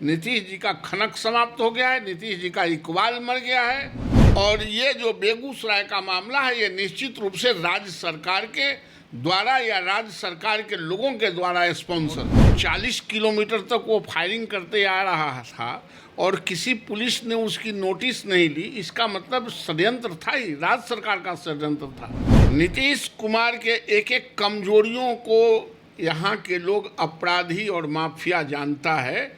नीतीश जी का खनक समाप्त हो गया है, नीतीश जी का इकबाल मर गया है। और ये जो बेगूसराय का मामला है, ये निश्चित रूप से राज्य सरकार के द्वारा या राज्य सरकार के लोगों के द्वारा स्पॉन्सर 40 किलोमीटर तक वो फायरिंग करते आ रहा था और किसी पुलिस ने उसकी नोटिस नहीं ली। इसका मतलब षड्यंत्र था ही, राज्य सरकार का षड्यंत्र था। नीतीश कुमार के एक एक कमजोरियों को यहाँ के लोग अपराधी और माफिया जानता है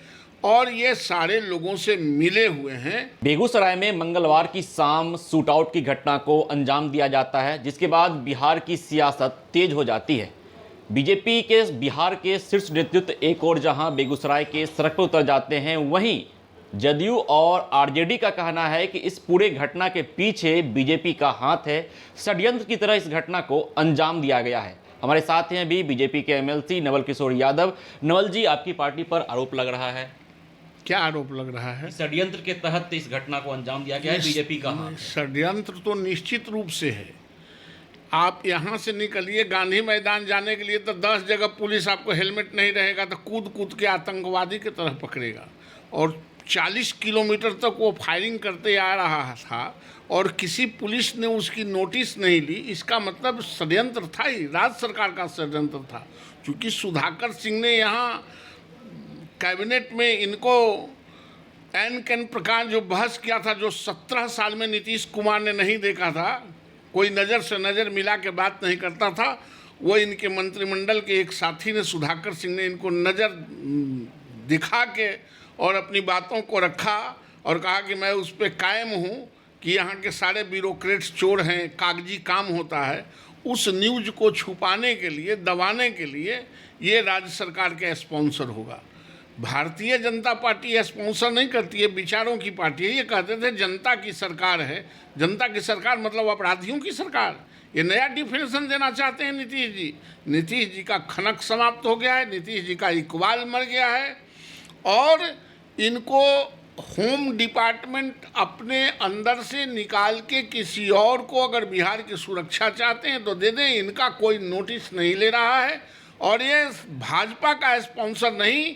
और ये सारे लोगों से मिले हुए हैं। बेगूसराय में मंगलवार की शाम शूटआउट की घटना को अंजाम दिया जाता है, जिसके बाद बिहार की सियासत तेज हो जाती है। बीजेपी के बिहार के शीर्ष नेतृत्व एक और जहां बेगूसराय के सड़क पर उतर जाते हैं, वहीं जदयू और आरजेडी का कहना है कि इस पूरे घटना के पीछे बीजेपी का हाथ है। षड्यंत्र की तरह इस घटना को अंजाम दिया गया है। हमारे साथ हैं अभी बीजेपी के एमएलसी नवल किशोर यादव। नवल जी, आपकी पार्टी पर आरोप लग रहा है, क्या आरोप लग रहा है? षड्यंत्र के तहत इस घटना को अंजाम दिया गया है, बीजेपी का हाथ। षड्यंत्र तो निश्चित रूप से है। आप यहाँ से निकलिए गांधी मैदान जाने के लिए तो 10 जगह पुलिस आपको हेलमेट नहीं रहेगा तो कूद कूद के आतंकवादी की तरह पकड़ेगा। और 40 किलोमीटर तक वो फायरिंग करते आ रहा था और किसी पुलिस ने उसकी नोटिस नहीं ली। इसका मतलब षड्यंत्र था ही, राज्य सरकार का षड्यंत्र था। क्योंकि सुधाकर सिंह ने यहाँ कैबिनेट में इनको एन कैन प्रकार जो बहस किया था, जो 17 साल में नीतीश कुमार ने नहीं देखा था, कोई नज़र से नज़र मिला के बात नहीं करता था, वो इनके मंत्रिमंडल के एक साथी ने, सुधाकर सिंह ने, इनको नज़र दिखा के और अपनी बातों को रखा और कहा कि मैं उस पर कायम हूँ कि यहाँ के सारे ब्यूरोक्रेट्स चोर हैं, कागजी काम होता है। उस न्यूज़ को छुपाने के लिए, दबाने के लिए ये राज्य सरकार के स्पॉन्सर होगा। भारतीय जनता पार्टी स्पॉन्सर नहीं करती है, विचारों की पार्टी है। ये कहते थे जनता की सरकार है। जनता की सरकार मतलब अपराधियों की सरकार। ये नया डिफिनेशन देना चाहते हैं नीतीश जी। नीतीश जी का खनक समाप्त हो गया है, नीतीश जी का इकबाल मर गया है और इनको होम डिपार्टमेंट अपने अंदर से निकाल के किसी और को अगर बिहार की सुरक्षा चाहते हैं तो दे दें। इनका कोई नोटिस नहीं ले रहा है और ये भाजपा का स्पॉन्सर नहीं।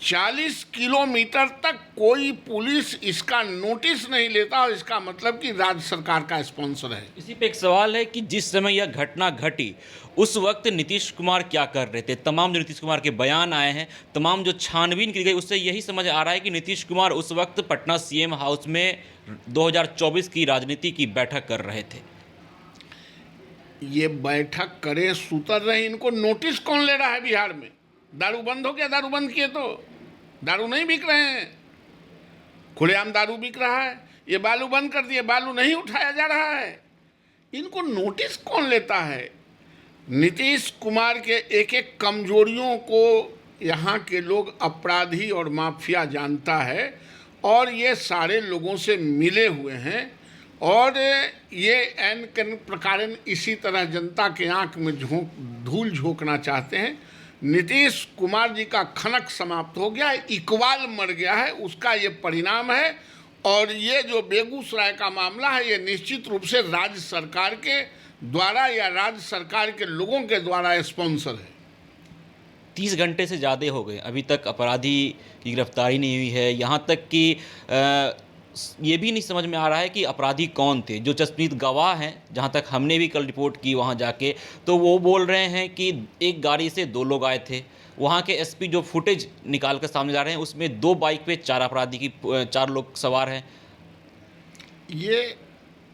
40 किलोमीटर तक कोई पुलिस इसका नोटिस नहीं लेता और इसका मतलब कि राज्य सरकार का स्पॉन्सर है। इसी पे एक सवाल है कि जिस समय यह घटना घटी उस वक्त नीतीश कुमार क्या कर रहे थे? तमाम जो नीतीश कुमार के बयान आए हैं, तमाम जो छानबीन की गई, उससे यही समझ आ रहा है कि नीतीश कुमार उस वक्त पटना सीएम हाउस में 2024 की राजनीति की बैठक कर रहे थे। ये बैठक करे सुतर रहे, इनको नोटिस कौन ले रहा है? बिहार में दारू बंद हो गया, दारू बंद किए तो दारू नहीं बिक रहे हैं, खुलेआम दारू बिक रहा है। ये बालू बंद कर दिए, बालू नहीं उठाया जा रहा है। इनको नोटिस कौन लेता है? नीतीश कुमार के एक एक कमजोरियों को यहाँ के लोग अपराधी और माफिया जानता है और ये सारे लोगों से मिले हुए हैं और ये एन कैन प्रकार इसी तरह जनता के आंख में धूल झोंकना चाहते हैं। नीतीश कुमार जी का खनक समाप्त हो गया है, इकबाल मर गया है, उसका ये परिणाम है। और ये जो बेगूसराय का मामला है, ये निश्चित रूप से राज्य सरकार के द्वारा या राज्य सरकार के लोगों के द्वारा स्पॉन्सर है। 30 घंटे से ज़्यादा हो गए, अभी तक अपराधी की गिरफ्तारी नहीं हुई है। यहाँ तक कि ये भी नहीं समझ में आ रहा है कि अपराधी कौन थे। जो जसप्रीत गवाह हैं, जहाँ तक हमने भी कल रिपोर्ट की वहाँ जाके, तो वो बोल रहे हैं कि एक गाड़ी से 2 लोग आए थे। वहाँ के एसपी जो फुटेज निकाल कर सामने जा रहे हैं, उसमें 2 बाइक पे 4 लोग सवार हैं। ये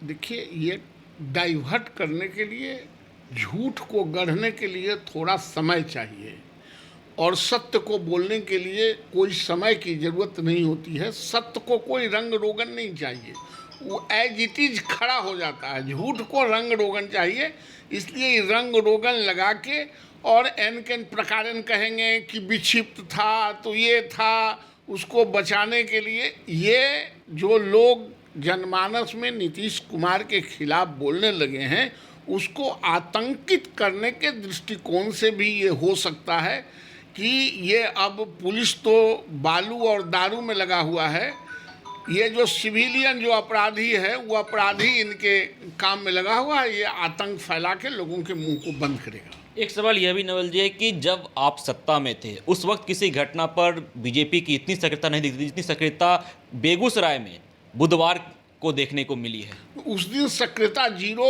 देखिए, ये डाइवर्ट करने के लिए, झूठ को गढ़ने के लिए थोड़ा समय चाहिए और सत्य को बोलने के लिए कोई समय की ज़रूरत नहीं होती है। सत्य को कोई रंग रोगन नहीं चाहिए, वो एज इट इज खड़ा हो जाता है। झूठ को रंग रोगन चाहिए, इसलिए रंग रोगन लगा के और एन कैन प्रकारन कहेंगे कि विक्षिप्त था तो ये था, उसको बचाने के लिए ये जो लोग जनमानस में नीतीश कुमार के खिलाफ बोलने लगे हैं, उसको आतंकित करने के दृष्टिकोण से भी ये हो सकता है कि ये अब पुलिस तो बालू और दारू में लगा हुआ है, ये जो सिविलियन जो अपराधी है वो अपराधी इनके काम में लगा हुआ है। ये आतंक फैला के लोगों के मुंह को बंद करेगा। एक सवाल यह भी नवल जी है कि जब आप सत्ता में थे उस वक्त किसी घटना पर बीजेपी की इतनी सक्रियता नहीं दिखती जितनी सक्रियता बेगूसराय में बुधवार को देखने को मिली है। उस दिन सक्रियता जीरो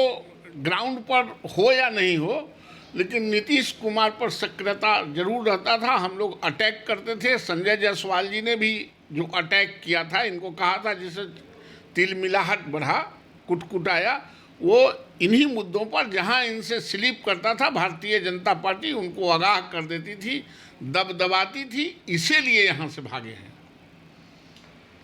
ग्राउंड पर हो या नहीं हो, लेकिन नीतीश कुमार पर सक्रियता जरूर रहता था। हम लोग अटैक करते थे। संजय जायसवाल जी ने भी जो अटैक किया था, इनको कहा था जिसे तिलमिलाहट बढ़ा, कुटकुटाया, वो इन्हीं मुद्दों पर जहां इनसे स्लिप करता था भारतीय जनता पार्टी उनको आगाह कर देती थी, दबदबाती थी, इसीलिए यहाँ से भागे हैं।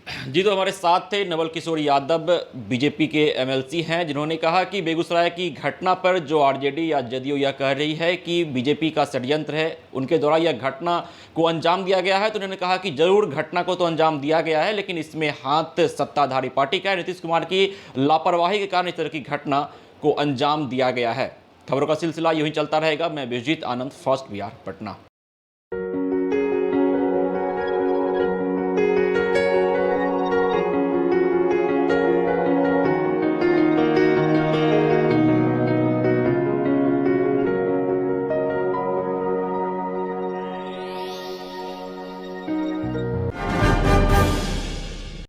जी, तो हमारे साथ थे नवल किशोर यादव, बीजेपी के एमएलसी हैं, जिन्होंने कहा कि बेगूसराय की घटना पर जो आरजेडी या जदयू यह कह रही है कि बीजेपी का षड्यंत्र है, उनके द्वारा यह घटना को अंजाम दिया गया है, तो उन्होंने कहा कि जरूर घटना को तो अंजाम दिया गया है, लेकिन इसमें हाथ सत्ताधारी पार्टी का है। नीतीश कुमार की लापरवाही के कारण इस तरह की घटना को अंजाम दिया गया है। खबरों का सिलसिला यूं ही चलता रहेगा। मैं विजित आनंद, फर्स्ट बिहार, पटना।